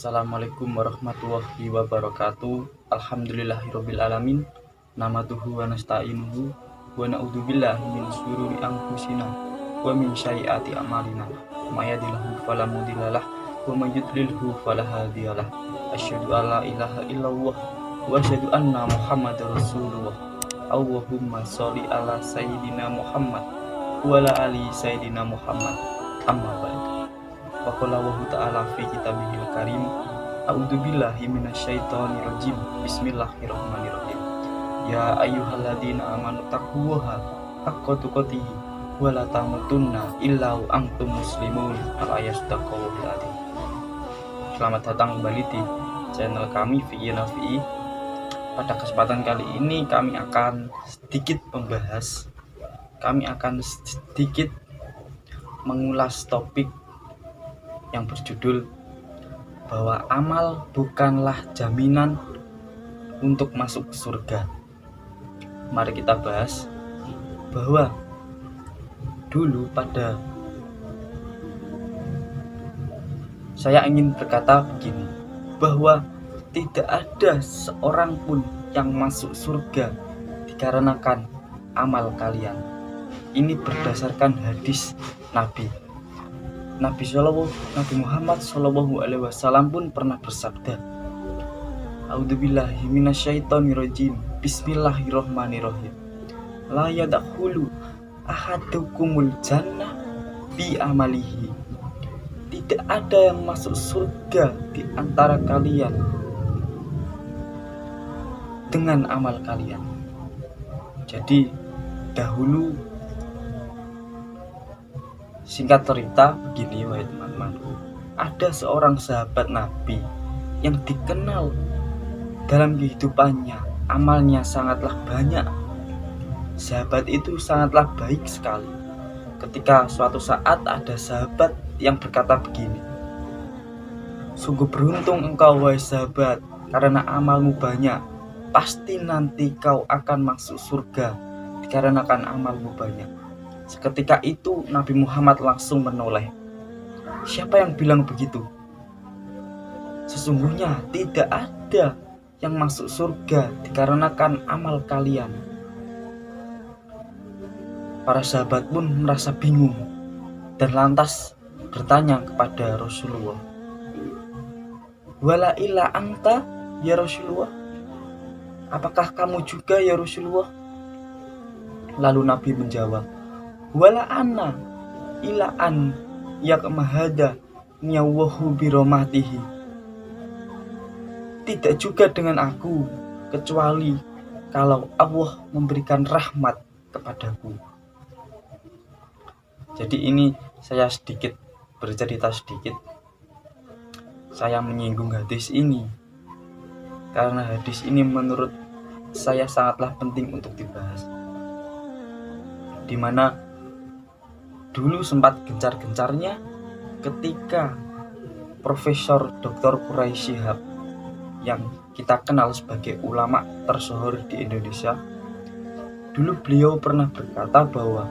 Assalamualaikum warahmatullahi wabarakatuh. Alhamdulillahirabbil alamin. Namaduhu wa nasta'inuhu wa na'udzubillahi min syururi anfusina wa min sayyiati a'malina. May yahdihillahu fala mudhillalah wa may yudlilhu fala hadiyalah. Asyhadu an la ilaha illallah wa asyhadu anna Muhammadar Rasulullah. Allahumma sholli ala sayyidina Muhammad wa ala ali sayyidina Muhammad. Amma ba'du. Waqalallahu ta'ala fi kitabihil karim. A'udzubillahi minasyaitonirrajim. Bismillahirrahmanirrahim. Ya ayyuhalladzina amanu taqullaha haqqa tuqatih wa la tamutunna illa wa antum muslimun. Al-ayat sadaqallahul adzim. Selamat datang kembali di channel kami Fiqih Nafi'i. Pada kesempatan kali ini kami akan sedikit mengulas topik yang berjudul bahwa amal bukanlah jaminan untuk masuk surga. Mari kita bahas bahwa dulu saya ingin berkata begini, bahwa tidak ada seorang pun yang masuk surga dikarenakan amal kalian. Ini berdasarkan hadis Nabi Muhammad SAW pun pernah bersabda, A'udzubillahi minasyaitonirrajim. Bismillahirrahmanirrahim. La yadkhulu ahadukumul jannah bi amalihi. Tidak ada yang masuk surga di antara kalian dengan amal kalian. Jadi dahulu, singkat cerita begini, wahai teman-teman, ada seorang sahabat Nabi yang dikenal dalam kehidupannya amalnya sangatlah banyak. Sahabat itu sangatlah baik sekali. Ketika suatu saat ada sahabat yang berkata begini, sungguh beruntung engkau wahai sahabat, karena amalmu banyak. Pasti nanti kau akan masuk surga dikarenakan amalmu banyak. Seketika itu Nabi Muhammad langsung menoleh. Siapa yang bilang begitu? Sesungguhnya tidak ada yang masuk surga dikarenakan amal kalian. Para sahabat pun merasa bingung dan lantas bertanya kepada Rasulullah, Wala illa anta ya Rasulullah? Apakah kamu juga ya Rasulullah? Lalu Nabi menjawab, Wala anna ila an yakmahada nyawahu biromatihi. Tidak juga dengan aku, kecuali kalau Allah memberikan rahmat kepadaku. Jadi ini saya bercerita sedikit. Saya menyinggung hadis ini karena hadis ini menurut saya sangatlah penting untuk dibahas, dimana dulu sempat gencar-gencarnya ketika Profesor Dr. Quraish Shihab, yang kita kenal sebagai ulama tersohor di Indonesia, dulu beliau pernah berkata bahwa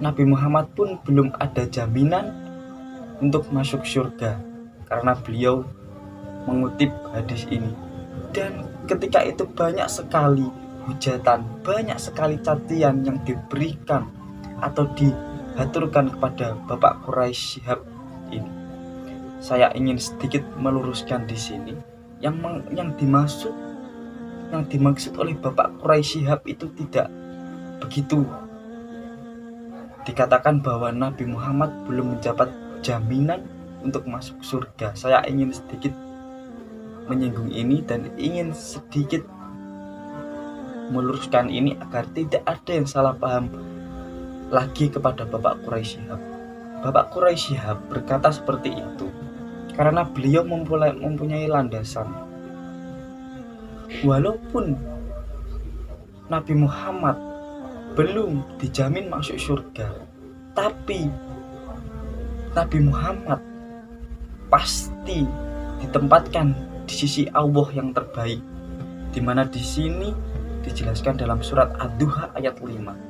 Nabi Muhammad pun belum ada jaminan untuk masuk surga, karena beliau mengutip hadis ini. Dan ketika itu banyak sekali hujatan, banyak sekali cacian yang diberikan atau dihaturkan kepada Bapak Quraish Shihab ini. Saya ingin sedikit meluruskan di sini, yang dimaksud oleh Bapak Quraish Shihab itu tidak begitu dikatakan bahwa Nabi Muhammad belum mendapat jaminan untuk masuk surga. Saya ingin sedikit menyinggung ini dan ingin sedikit meluruskan ini agar tidak ada yang salah paham lagi kepada Bapak Quraish Shihab. Bapak Quraish Shihab berkata seperti itu karena beliau mempunyai landasan. Walaupun Nabi Muhammad belum dijamin masuk surga, tapi Nabi Muhammad pasti ditempatkan di sisi Allah yang terbaik, di mana di sini dijelaskan dalam surat Ad-Duha ayat 5.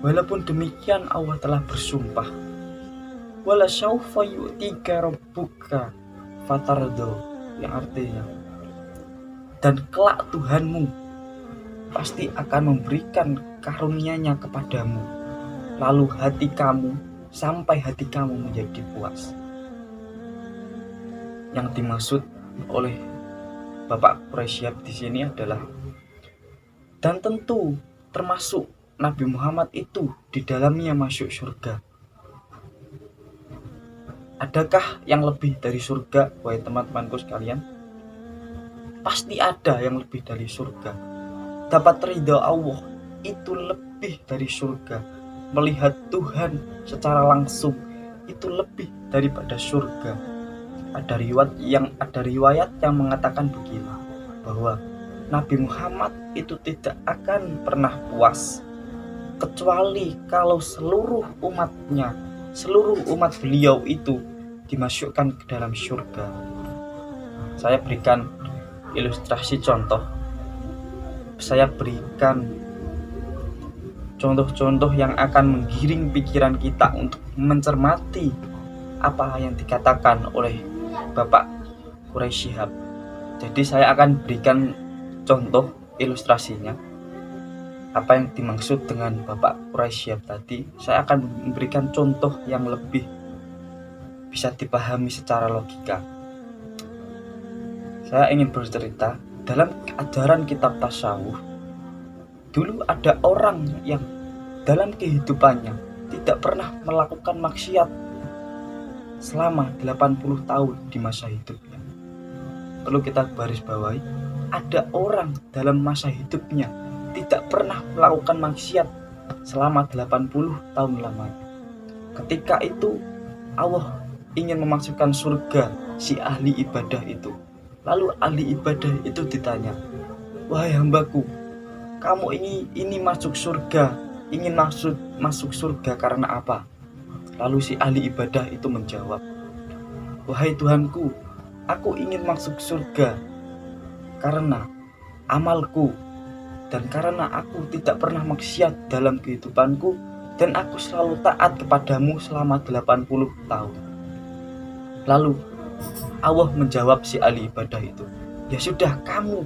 Walaupun demikian Allah telah bersumpah wala syaufa yu'tika rabbuka fatardo, yang artinya dan kelak Tuhanmu pasti akan memberikan karunia-Nya kepadamu, lalu sampai hati kamu menjadi puas. Yang dimaksud oleh Bapak Quraisy di sini adalah, dan tentu termasuk Nabi Muhammad itu di dalamnya masuk surga. Adakah yang lebih dari surga, wahai teman-temanku sekalian? Pasti ada yang lebih dari surga. Dapat ridha Allah itu lebih dari surga. Melihat Tuhan secara langsung itu lebih daripada surga. Ada riwayat yang mengatakan begini, bahwa Nabi Muhammad itu tidak akan pernah puas kecuali kalau seluruh umat beliau itu dimasukkan ke dalam surga. Saya berikan ilustrasi contoh. Saya berikan contoh-contoh yang akan menggiring pikiran kita untuk mencermati apa yang dikatakan oleh Bapak Quraisy Shihab. Jadi saya akan berikan contoh ilustrasinya. Apa yang dimaksud dengan Bapak Quraisy Shihab tadi, saya akan memberikan contoh yang lebih bisa dipahami secara logika. Saya ingin bercerita, dalam ajaran kitab tasawuf, dulu ada orang yang dalam kehidupannya tidak pernah melakukan maksiat selama 80 tahun di masa hidupnya. Perlu kita garis bawahi, ada orang dalam masa hidupnya tidak pernah melakukan maksiat selama 80 tahun lamanya. Ketika itu Allah ingin memasukkan surga si ahli ibadah itu. Lalu ahli ibadah itu ditanya, wahai hambaku, kamu ini masuk surga, ingin masuk surga karena apa? Lalu si ahli ibadah itu menjawab, wahai Tuhanku, aku ingin masuk surga karena amalku, dan karena aku tidak pernah maksiat dalam kehidupanku, dan aku selalu taat kepadamu selama 80 tahun. Lalu Allah menjawab si ahli ibadah itu, ya sudah, kamu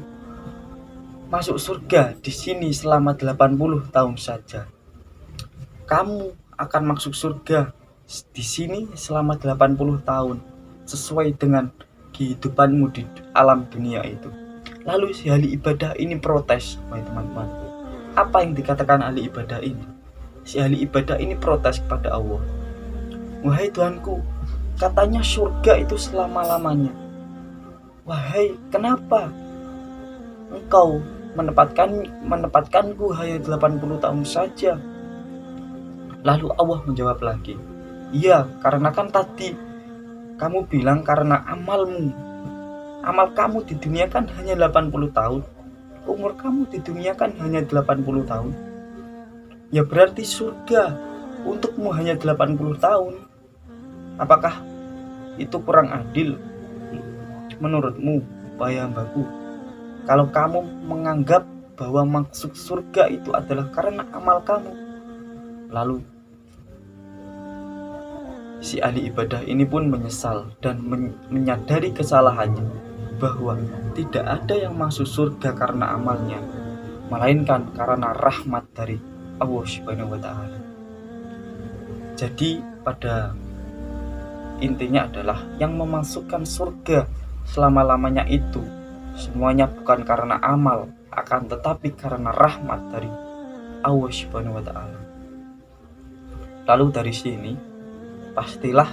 masuk surga di sini selama 80 tahun saja. Kamu akan masuk surga di sini selama 80 tahun sesuai dengan kehidupanmu di alam dunia itu. Lalu si ahli ibadah ini protes, teman-teman. Apa yang dikatakan ahli ibadah ini? Si ahli ibadah ini protes kepada Allah. Wahai Tuhanku, katanya surga itu selama-lamanya. Wahai, kenapa engkau menempatkanku hanya 80 tahun saja? Lalu Allah menjawab lagi, iya, karena kan tadi kamu bilang karena amal kamu di dunia kan hanya 80 tahun. Umur kamu di dunia kan hanya 80 tahun. Ya berarti surga untukmu hanya 80 tahun. Apakah itu kurang adil menurutmu, wahai hambaku? Kalau kamu menganggap bahwa masuk surga itu adalah karena amal kamu. Lalu si ahli ibadah ini pun menyesal dan menyadari kesalahannya, bahwa tidak ada yang masuk surga karena amalnya, melainkan karena rahmat dari Allah Subhanahu wa Ta'ala. Jadi pada intinya adalah yang memasukkan surga selama-lamanya itu semuanya bukan karena amal, akan tetapi karena rahmat dari Allah Subhanahu wa Ta'ala. Lalu dari sini pastilah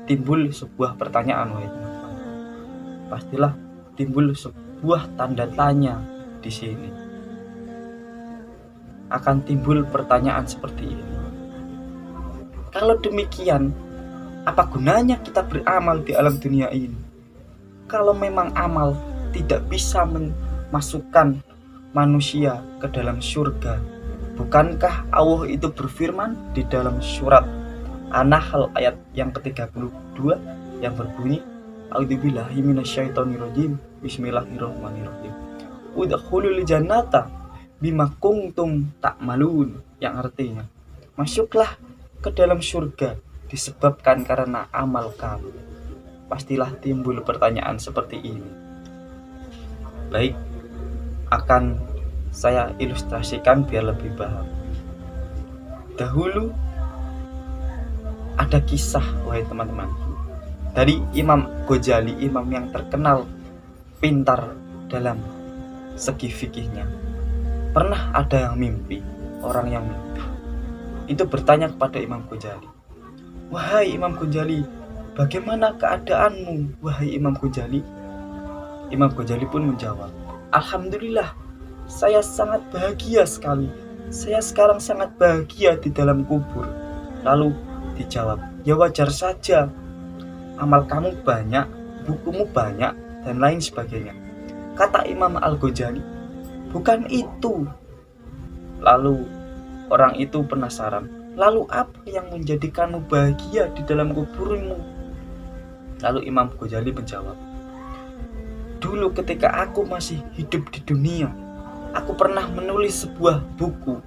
timbul sebuah pertanyaan, wahai teman-teman. Pastilah timbul sebuah tanda tanya di sini. Akan timbul pertanyaan seperti ini. Kalau demikian, apa gunanya kita beramal di alam dunia ini? Kalau memang amal tidak bisa memasukkan manusia ke dalam surga, bukankah Allah itu berfirman di dalam surat An-Nahl ayat yang ke-32 yang berbunyi, A'udzubillahi minasyaitonirrajim, Bismillahirrahmanirrahim. Udkhulul jannata bima kuntum ta'malun, yang artinya masuklah ke dalam surga disebabkan karena amal kamu? Pastilah timbul pertanyaan seperti ini. Baik, akan saya ilustrasikan biar lebih paham. Dahulu ada kisah, wahai teman-teman, dari Imam Ghazali, imam yang terkenal pintar dalam segi fikihnya. Pernah ada yang mimpi, orang yang mimpi itu bertanya kepada Imam Ghazali, "Wahai Imam Ghazali, bagaimana keadaanmu, wahai Imam Ghazali?" Imam Ghazali pun menjawab, "Alhamdulillah, saya sangat bahagia sekali. Saya sekarang sangat bahagia di dalam kubur." Lalu dijawab, "Ya wajar saja, amal kamu banyak, bukumu banyak, dan lain sebagainya." Kata Imam Al-Ghazali, "Bukan itu." Lalu orang itu penasaran, "Lalu apa yang menjadikanmu bahagia di dalam kuburmu?" Lalu Imam Ghazali menjawab, "Dulu ketika aku masih hidup di dunia, aku pernah menulis sebuah buku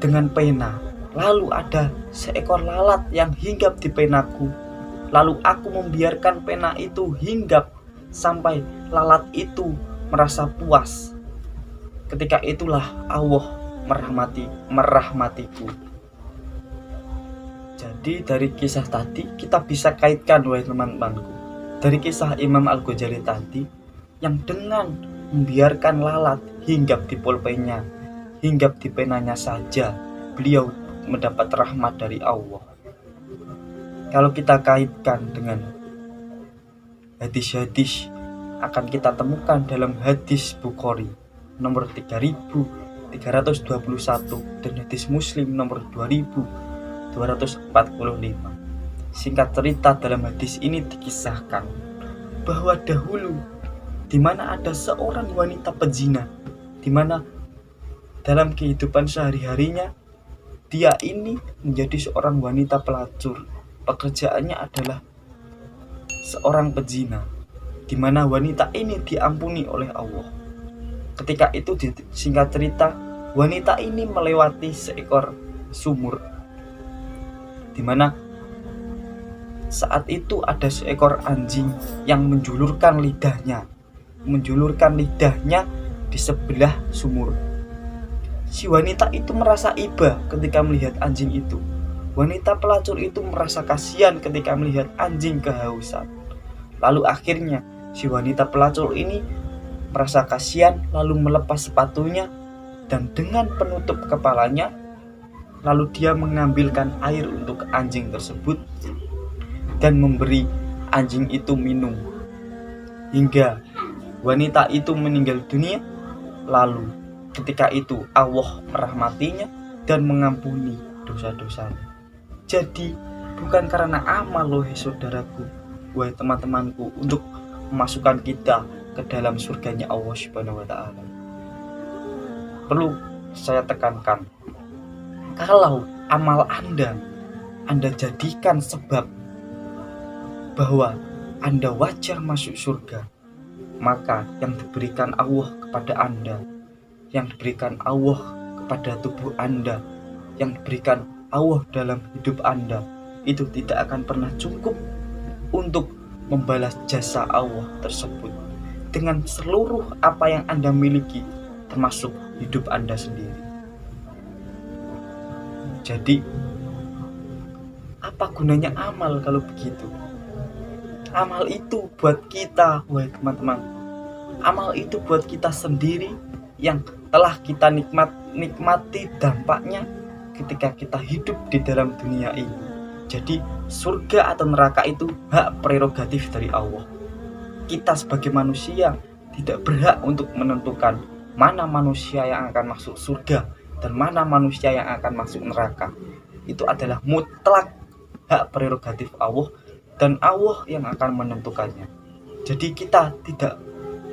dengan pena. Lalu ada seekor lalat yang hinggap di penaku. Lalu aku membiarkan pena itu hinggap sampai lalat itu merasa puas. Ketika itulah Allah merahmatiku." Jadi dari kisah tadi kita bisa kaitkan, wahai teman-temanku, dari kisah Imam Al-Ghazali tadi yang dengan membiarkan lalat hinggap di pulpennya, hinggap di penanya saja, beliau mendapat rahmat dari Allah. Kalau kita kaitkan dengan hadis-hadis, akan kita temukan dalam hadis Bukhari nomor 3321 dan hadis Muslim nomor 2245. Singkat cerita, dalam hadis ini dikisahkan bahwa dahulu di mana ada seorang wanita pezina, di mana dalam kehidupan sehari-harinya dia ini menjadi seorang wanita pelacur. Pekerjaannya adalah seorang pezina, di mana wanita ini diampuni oleh Allah. Ketika itu, singkat cerita, wanita ini melewati seekor sumur, di mana saat itu ada seekor anjing yang menjulurkan lidahnya di sebelah sumur. Si wanita itu merasa iba ketika melihat anjing itu. Wanita pelacur itu merasa kasihan ketika melihat anjing kehausan. Lalu akhirnya si wanita pelacur ini merasa kasihan, lalu melepas sepatunya dan dengan penutup kepalanya, lalu dia mengambilkan air untuk anjing tersebut dan memberi anjing itu minum hingga wanita itu meninggal dunia. Lalu ketika itu Allah merahmatinya dan mengampuni dosa-dosanya. Jadi bukan karena amal, wahai saudaraku, wahai teman-temanku, untuk memasukkan kita ke dalam surganya Allah Subhanahu wa Ta'ala. Perlu saya tekankan, kalau amal Anda jadikan sebab bahwa Anda wajar masuk surga, maka yang diberikan Allah kepada Anda, yang diberikan Allah kepada tubuh Anda, yang diberikan Allah dalam hidup Anda, itu tidak akan pernah cukup untuk membalas jasa Allah tersebut dengan seluruh apa yang Anda miliki, termasuk hidup Anda sendiri. Jadi, apa gunanya amal kalau begitu? Amal itu buat kita, wahai teman-teman. Amal itu buat kita sendiri yang telah kita nikmati dampaknya ketika kita hidup di dalam dunia ini. Jadi surga atau neraka itu hak prerogatif dari Allah. Kita sebagai manusia tidak berhak untuk menentukan mana manusia yang akan masuk surga dan mana manusia yang akan masuk neraka. Itu adalah mutlak hak prerogatif Allah dan Allah yang akan menentukannya. Jadi kita tidak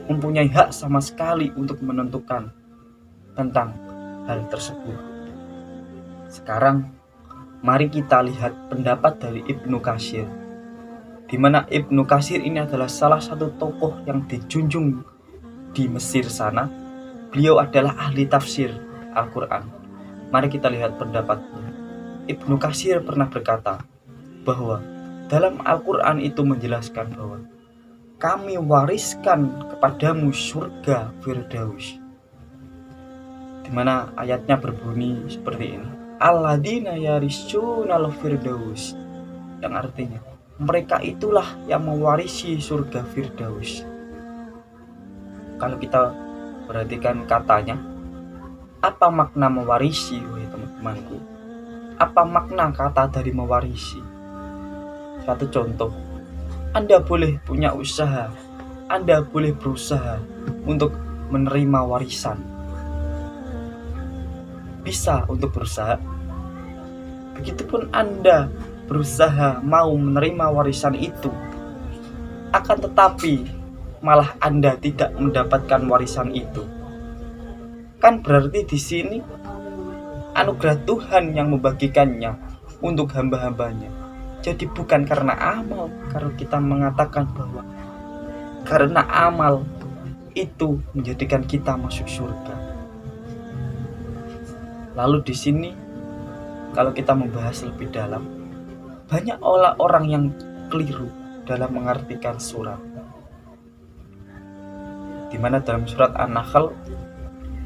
mempunyai hak sama sekali untuk menentukan tentang hal tersebut. Sekarang mari kita lihat pendapat dari Ibnu Katsir, di mana Ibnu Katsir ini adalah salah satu tokoh yang dijunjung di Mesir sana. Beliau adalah ahli tafsir Al-Quran. Mari kita lihat pendapatnya. Ibnu Katsir pernah berkata bahwa dalam Al-Quran itu menjelaskan bahwa kami wariskan kepadamu surga Firdaus, di mana ayatnya berbunyi seperti ini, alladzina yarissunal firdaus, yang artinya mereka itulah yang mewarisi surga Firdaus. Kalau kita perhatikan katanya, apa makna mewarisi, wahai teman-temanku? Apa makna kata dari mewarisi? Satu contoh, Anda boleh punya usaha, Anda boleh berusaha untuk menerima warisan. Bisa untuk berusaha. Begitupun Anda berusaha mau menerima warisan itu, akan tetapi malah Anda tidak mendapatkan warisan itu. Kan berarti di sini anugerah Tuhan yang membagikannya untuk hamba-hambanya. Jadi bukan karena amal. Kalau kita mengatakan bahwa karena amal itu menjadikan kita masuk surga. Lalu di sini kalau kita membahas lebih dalam, banyak orang yang keliru dalam mengartikan surat. Di mana dalam surat An-Nahl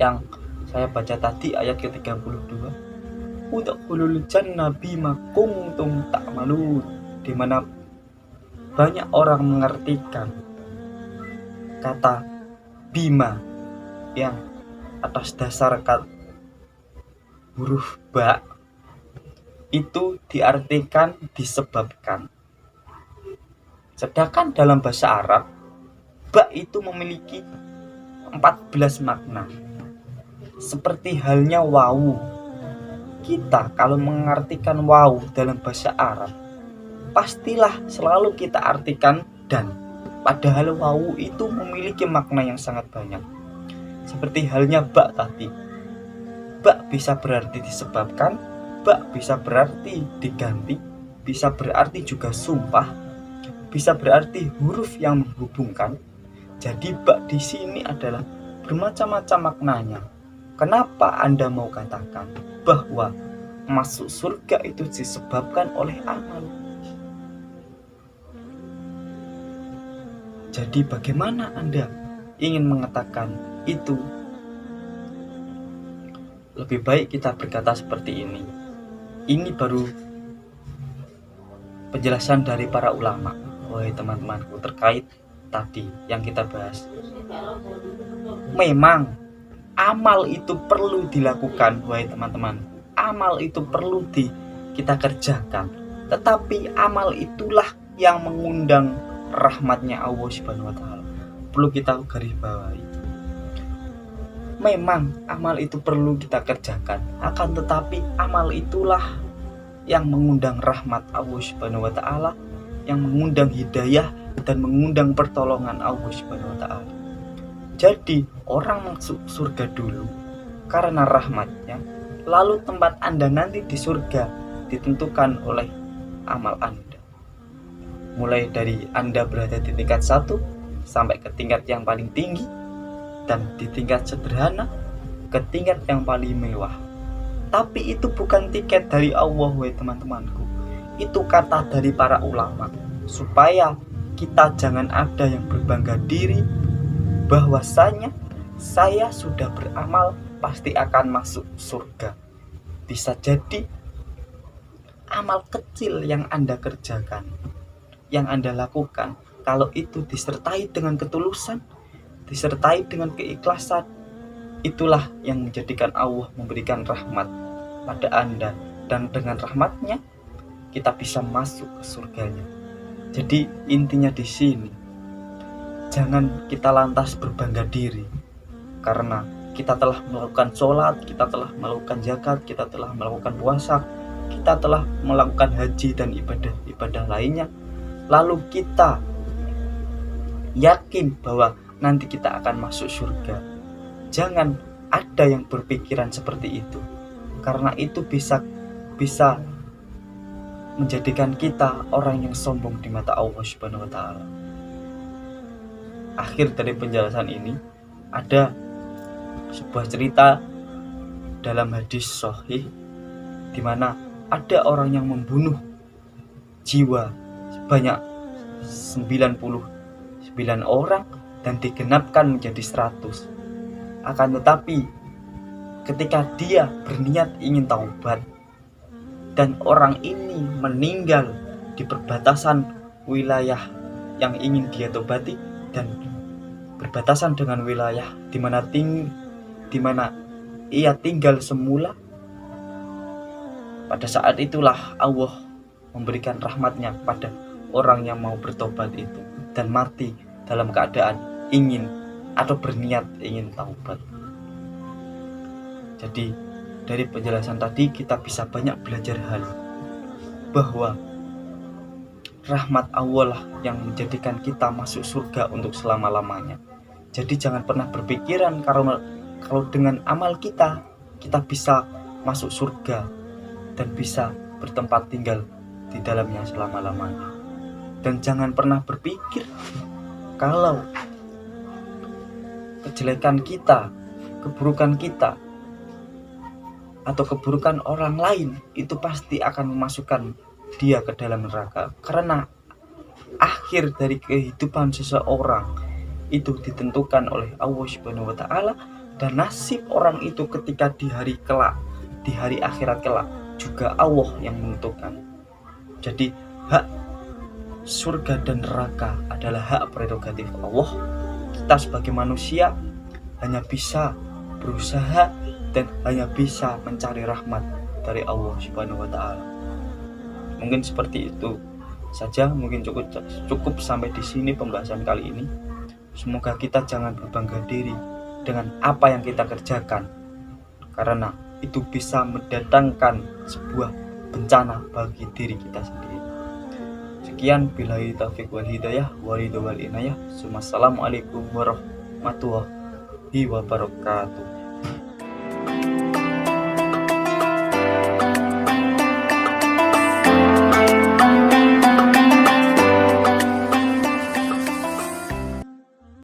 yang saya baca tadi ayat ke-32, udkhulul jannah bima kuntum ta'malun, di mana banyak orang mengartikan kata bima yang atas dasar huruf ba itu diartikan disebabkan. Sedangkan dalam bahasa Arab, ba itu memiliki 14 makna. Seperti halnya wawu. Kita kalau mengartikan wawu dalam bahasa Arab, pastilah selalu kita artikan dan. Padahal wawu itu memiliki makna yang sangat banyak. Seperti halnya ba tadi. Ba bisa berarti disebabkan, ba bisa berarti diganti, bisa berarti juga sumpah, bisa berarti huruf yang menghubungkan. Jadi ba di sini adalah bermacam-macam maknanya. Kenapa Anda mau katakan bahwa masuk surga itu disebabkan oleh amal? Jadi bagaimana Anda ingin mengatakan itu? Lebih baik kita berkata seperti ini. Ini baru penjelasan dari para ulama, wahai teman-temanku, terkait tadi yang kita bahas. Memang amal itu perlu dilakukan, wahai teman-teman. Amal itu perlu kita kerjakan. Tetapi amal itulah yang mengundang rahmatnya Allah Subhanahu wa Ta'ala. Perlu kita garis bawahi. Memang amal itu perlu kita kerjakan, akan tetapi amal itulah yang mengundang rahmat Allah Subhanahu wa Ta'ala, yang mengundang hidayah dan mengundang pertolongan Allah Subhanahu wa Ta'ala. Jadi orang masuk surga dulu karena rahmatnya, lalu tempat Anda nanti di surga ditentukan oleh amal Anda. Mulai dari Anda berada di tingkat 1 sampai ke tingkat yang paling tinggi, dan di tingkat sederhana ke tingkat yang paling mewah. Tapi itu bukan tiket dari Allah, wahai teman-temanku. Itu kata dari para ulama, supaya kita jangan ada yang berbangga diri bahwasanya saya sudah beramal pasti akan masuk surga. Bisa jadi amal kecil yang Anda kerjakan, yang Anda lakukan, kalau itu disertai dengan ketulusan, disertai dengan keikhlasan, itulah yang menjadikan Allah memberikan rahmat pada Anda, dan dengan rahmatnya kita bisa masuk ke surganya. Jadi intinya di sini, jangan kita lantas berbangga diri karena kita telah melakukan sholat, kita telah melakukan zakat, kita telah melakukan puasa, kita telah melakukan haji dan ibadah-ibadah lainnya, lalu kita yakin bahwa nanti kita akan masuk surga. Jangan ada yang berpikiran seperti itu, karena itu bisa menjadikan kita orang yang sombong di mata Allah Subhanahu wa Ta'ala. Akhir dari penjelasan ini, ada sebuah cerita dalam hadis sahih di mana ada orang yang membunuh jiwa sebanyak 99 orang dan digenapkan menjadi 100. Akan tetapi ketika dia berniat ingin taubat dan orang ini meninggal di perbatasan wilayah yang ingin dia tobati dan berbatasan dengan wilayah di mana ia tinggal semula, pada saat itulah Allah memberikan rahmatnya kepada orang yang mau bertobat itu dan mati dalam keadaan ingin atau berniat ingin taubat. Jadi dari penjelasan tadi kita bisa banyak belajar hal bahwa rahmat Allah lah yang menjadikan kita masuk surga untuk selama-lamanya. Jadi jangan pernah berpikiran kalau dengan amal kita bisa masuk surga dan bisa bertempat tinggal di dalamnya selama-lamanya. Dan jangan pernah berpikir kalau kejelekan kita, keburukan kita, atau keburukan orang lain itu pasti akan memasukkan dia ke dalam neraka. Karena akhir dari kehidupan seseorang itu ditentukan oleh Allah Subhanahu wa taala, dan nasib orang itu ketika di hari akhirat kelak juga Allah yang menentukan. Jadi hak surga dan neraka adalah hak prerogatif Allah. Kita sebagai manusia hanya bisa berusaha dan hanya bisa mencari rahmat dari Allah Subhanahu wa taala. Mungkin seperti itu saja, mungkin cukup sampai di sini pembahasan kali ini. Semoga kita jangan berbangga diri dengan apa yang kita kerjakan, karena itu bisa mendatangkan sebuah bencana bagi diri kita sendiri. Sekian, billahi taufiq wal hidayah, wal inayah. Assalamualaikum warahmatullahi wabarakatuh.